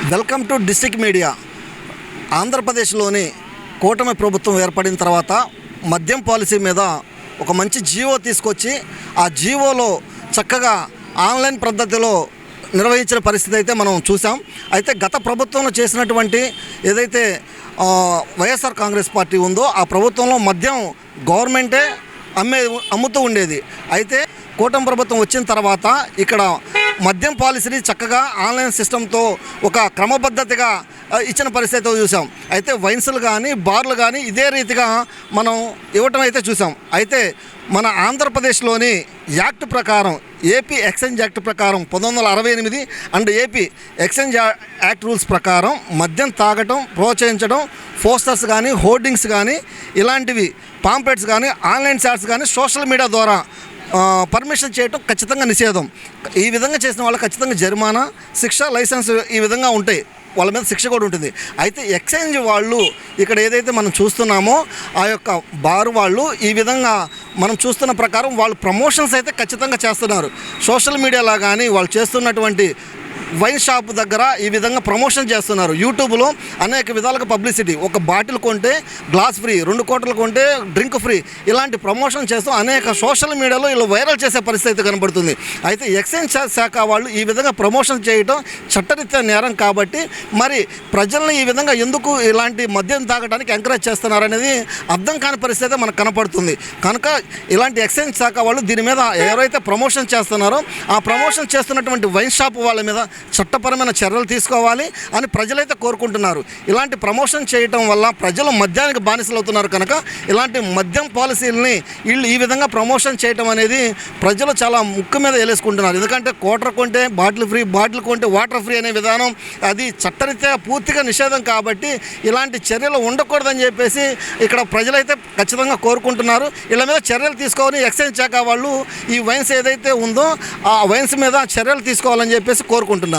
Welcome to district media. ఆంధ్రప్రదేశ్లోని కూటమి ప్రభుత్వం ఏర్పడిన తర్వాత మద్యం పాలసీ మీద ఒక మంచి జీవో తీసుకొచ్చి ఆ జీవోలో చక్కగా ఆన్లైన్ పద్ధతిలో నిర్వహించిన పరిస్థితి అయితే మనం చూసాం. అయితే గత ప్రభుత్వంలో చేసినటువంటి ఏదైతే వైఎస్ఆర్ కాంగ్రెస్ పార్టీ ఉందో ఆ ప్రభుత్వంలో మద్యం గవర్నమెంటే అమ్ముతూ ఉండేది. అయితే కూటమి ప్రభుత్వం వచ్చిన తర్వాత ఇక్కడ మద్యం పాలసీని చక్కగా ఆన్లైన్ సిస్టంతో ఒక క్రమబద్ధతగా ఇచ్చిన పరిస్థితి చూసాం. అయితే వైన్స్లు కానీ బార్లు కానీ ఇదే రీతిగా మనం ఇవ్వటం అయితే చూసాం. అయితే మన ఆంధ్రప్రదేశ్లోని యాక్ట్ ప్రకారం ఏపీ ఎక్సైజ్ యాక్ట్ ప్రకారం 1968 and AP excise act rules ప్రకారం మద్యం తాగటం ప్రోత్సహించడం, పోస్టర్స్ కానీ హోర్డింగ్స్ కానీ ఇలాంటివి పాంప్లెట్స్ కానీ ఆన్లైన్ చాట్స్ కానీ సోషల్ మీడియా ద్వారా పర్మిషన్ చేయటం ఖచ్చితంగా నిషేధం. ఈ విధంగా చేసిన వాళ్ళకి ఖచ్చితంగా జరిమానా, శిక్ష, లైసెన్స్ ఈ విధంగా ఉంటాయి. వాళ్ళ మీద శిక్ష కూడా ఉంటుంది. అయితే ఎక్సైజ్ వాళ్ళు ఇక్కడ ఏదైతే మనం చూస్తున్నామో ఆ యొక్క బారు వాళ్ళు ఈ విధంగా మనం చూస్తున్న ప్రకారం వాళ్ళు ప్రమోషన్స్ అయితే ఖచ్చితంగా చేస్తున్నారు. సోషల్ మీడియాలో కానీ వాళ్ళు చేస్తున్నటువంటి వైన్ షాప్ దగ్గర ఈ విధంగా ప్రమోషన్ చేస్తున్నారు. యూట్యూబ్లో అనేక విధాలుగా పబ్లిసిటీ, ఒక బాటిల్ కొంటే గ్లాస్ ఫ్రీ, 2 కోటలు కొంటే డ్రింక్ ఫ్రీ, ఇలాంటి ప్రమోషన్ చేస్తూ అనేక సోషల్ మీడియాలో ఇలా వైరల్ చేసే పరిస్థితి కనబడుతుంది. అయితే ఎక్సైజ్ శాఖ వాళ్ళు ఈ విధంగా ప్రమోషన్ చేయడం చట్టరీత్యా నేరం కాబట్టి మరి ప్రజల్ని ఈ విధంగా ఎందుకు ఇలాంటి మద్యం తాగడానికి ఎంకరేజ్ చేస్తున్నారనేది అర్థం కాని పరిస్థితి మనకు కనపడుతుంది. కనుక ఇలాంటి ఎక్సైజ్ శాఖ వాళ్ళు దీని మీద ఎవరైతే ప్రమోషన్ చేస్తున్నారో ఆ ప్రమోషన్ చేస్తున్నటువంటి వైన్ షాప్ వాళ్ళ మీద చట్టపరమైన చర్యలు తీసుకోవాలి అని ప్రజలైతే కోరుకుంటున్నారు. ఇలాంటి ప్రమోషన్ చేయటం వల్ల ప్రజలు మద్యానికి బానిసలు అవుతున్నారు. కనుక ఇలాంటి మద్యం పాలసీలని వీళ్ళు ఈ విధంగా ప్రమోషన్ చేయటం అనేది ప్రజలు చాలా ముక్కు మీద వేలేసుకుంటున్నారు. ఎందుకంటే క్వార్టర్ కొంటే బాటిల్ ఫ్రీ, బాటిల్ కొంటే వాటర్ ఫ్రీ అనే విధానం అది చట్టరీత్యా పూర్తిగా నిషేధం కాబట్టి ఇలాంటి చర్యలు ఉండకూడదని చెప్పేసి ఇక్కడ ప్రజలైతే ఖచ్చితంగా కోరుకుంటున్నారు. వీళ్ళ మీద చర్యలు తీసుకోవాలని ఎక్సైజ్ శాఖ వాళ్ళు ఈ వైన్స్ ఏదైతే ఉందో ఆ వైన్స్ మీద చర్యలు తీసుకోవాలని చెప్పేసి కోరుకుంటున్నారు.